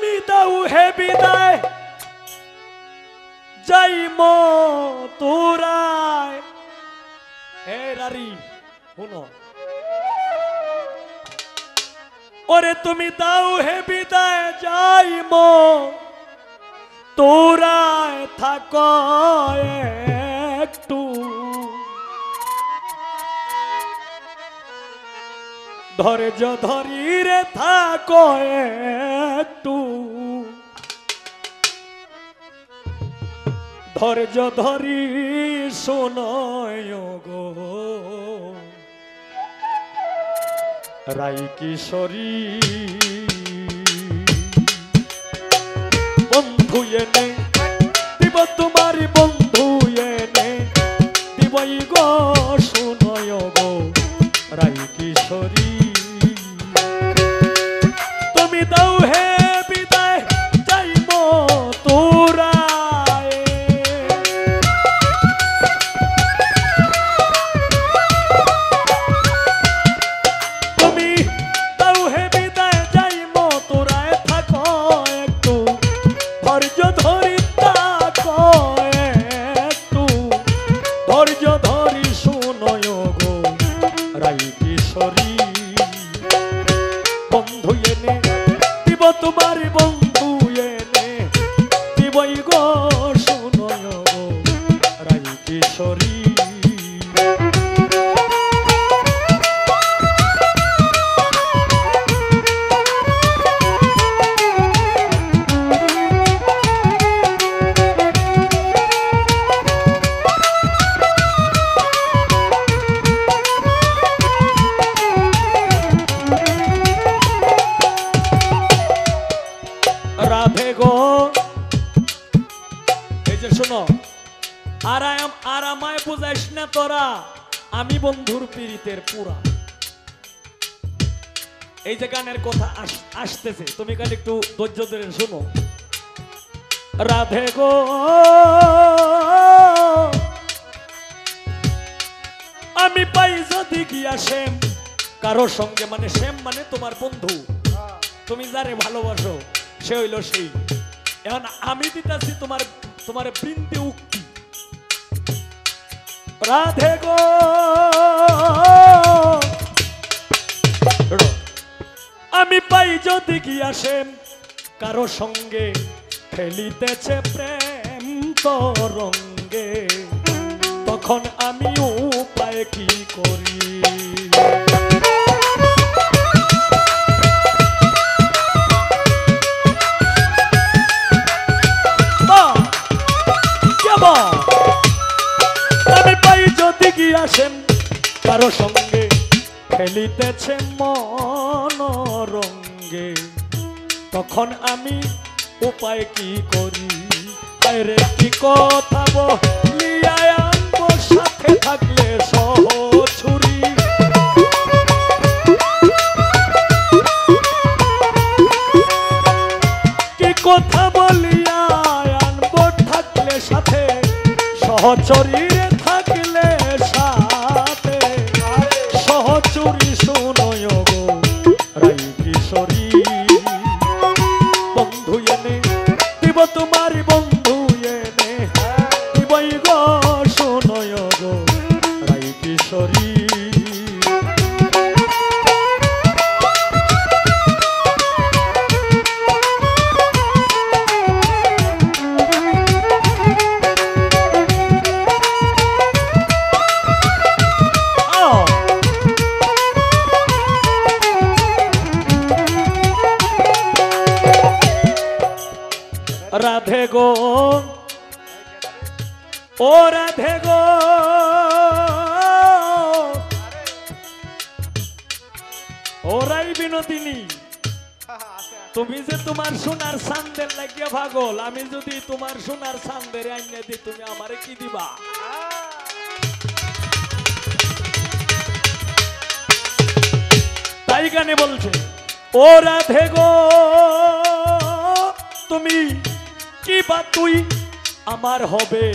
তুমি দাও হে বিদায় যাই মথুরায়। হে রারি শুনো, ওরে তুমি দাও হে বিদায় যাই মথুরায়, থাকো একটু ধৈর্য ধরি রে, থাকো একটু ধৈর্য ধরি শোনয় গো রাই কিশোরী। বন্ধু এনে দিব তোমার, বন্ধু এনে দিবই গো শোনয় গো রাই কিশোরী। তুমি দাও হে বিদায় যাই মথুরায়, তুমি দাও হে বিদায় যাই মথুরায়, থাকো একটু ধৈর্য ধরি, থাকো একটু ধৈর্য ধরি শোনয় গো রাই কিশোরী। বন্ধু এনে দিব তোমার, বন্ধু এনে দিবই গো শোনয় গো রাই কিশোরী। রাধে গো, এই যে শোনো, আর আমায় বুঝাইস না তোরা, আমি বন্ধুর পীড়িতের পুরা। এই যে গানের কথা আসতেছে, তুমি খালি একটু ধৈর্য ধরে শোনো। রাধে গো, আমি পাই যদি গিয়া শ্যাম কারো সঙ্গে, মানে শ্যাম মানে তোমার বন্ধু, তুমি যারে ভালোবাসো সে হইল সেই। এখন আমি দিতেছি তোমার বৃন্দে উক্তি। রাধে গো, আমি পাই যদি গিয়া শ্যাম কারো সঙ্গে, খেলিতেছে প্রেম তরঙ্গে, তখন আমি উপায় কি করি। আমি পাই যদি গিয়া শ্যাম কারো সঙ্গে, খেলিতেছে মনোরঙ্গে, তখন আমি উপায় কি করি। আরে কি কথা বলিয়া আনবো সাথে থাকলে সহচুরি, কি কথা বলিয়া আনবো থাকলে সাথে সহচরী, থাকলে সাথে সহচুরি শোনয় গো রাই কিশোরী। বন্ধু এনে দিব তোমার, বন্ধু এনে দিবই গো শোনয় গো রাই কিশোরী। রাধে গো, ও রাধে গো, ও রাই বিনোদিনী, তুমি যে তোমার সোনার চাঁদের লাগিয়া পাগল, আমি যদি তোমার সোনার চাঁদের আইনে দিই তুমি আমারে কি দিবা? তাই গানে বলছে, ও রাধে গো, তুমি কি বা তুই আমার হবে,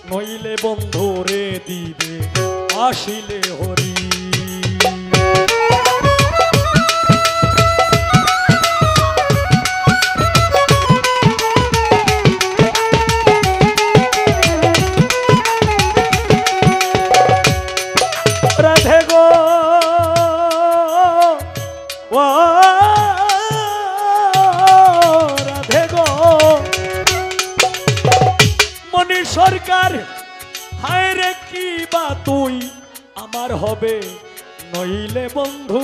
নইলে বন্ধু রে দিবে আসিলে হরি। রাধে গো ও রাধে গো মনি সরকার হায় রে কি বা তুই আমার হবে নইলে বন্ধু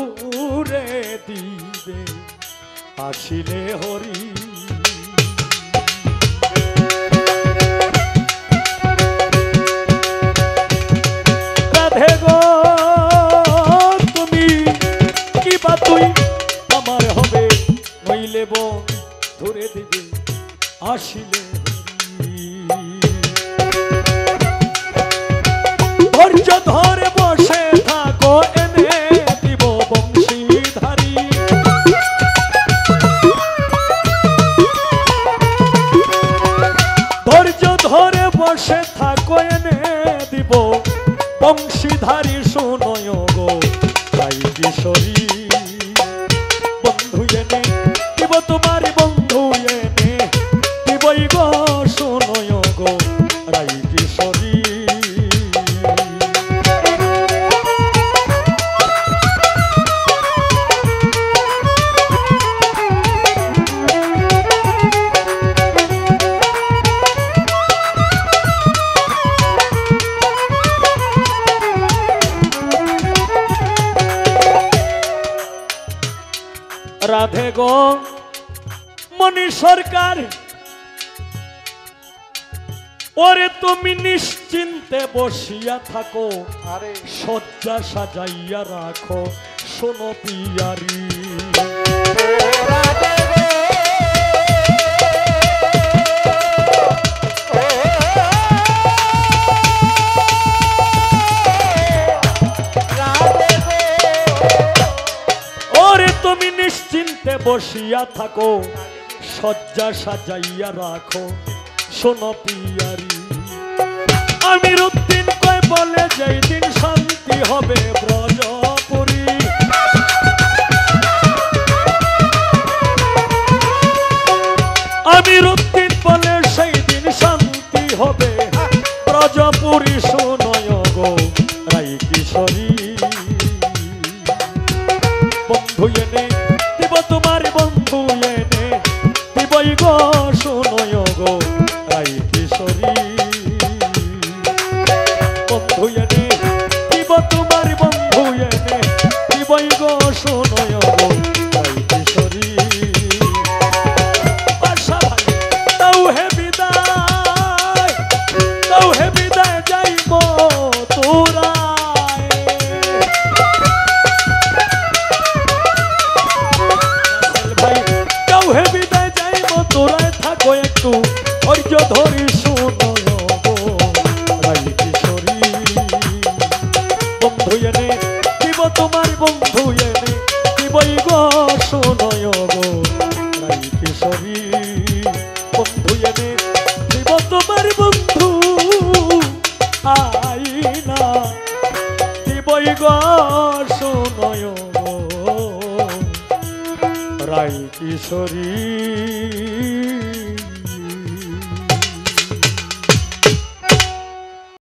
রে দিবে আসিলে হরি রাধে গো তুমি কি বা তুই আমার হবে নইলে বন্ধু রে দিবে আসিলে ধৈর্য ধরে বসে থাকো এনে দিব বংশীধারী ধৈর্য ধরে বসে থাকো এনে দিব বংশীধারী শুনয় গো তাই কিশোরী বন্ধু এনে দিব তোমার বন্ধু এনে দিবই গো শুনয় গো রাই কিশোরী রাধে গো মনি সরকার ওরে তুমি নিশ্চিন্তে বসিয়া থাকো শয্যা সাজাইয়া রাখো শোনো পিয়ারি তুমি নিশ্চিন্তে বসিয়া থাকো শয্যা সাজাইয়া রাখো শোনো পিয়ারি আমির উদ্দিন কয় বলে যেই দিন শান্তি হবে ব্রজপুরী আমির উদ্দিন বলে সেই দিন শান্তি হবে ব্রজপুরী শোনয় গো রাই কিশোরী বন্ধু এনে দিব তোমার বন্ধু এনে দিবই গো শোনয় গো রাই কিশোরী বন্ধু এনে দিব তোমার বন্ধু এনে দিবই গো শোনয় গো রাই কিশোরী আশা ভাই তাও হে বিদায় যাইব তোরা একটু ধৈর্য ধরি শোনয় গো রাই কিশোরী বন্ধু এনে দিব তোমার বন্ধু এনে দিবই গো শোনয় গো রাই কিশোরী বন্ধু এনে দিব তোমার বন্ধু আইনা দিবই গো শোনয় গো রাই কিশোরী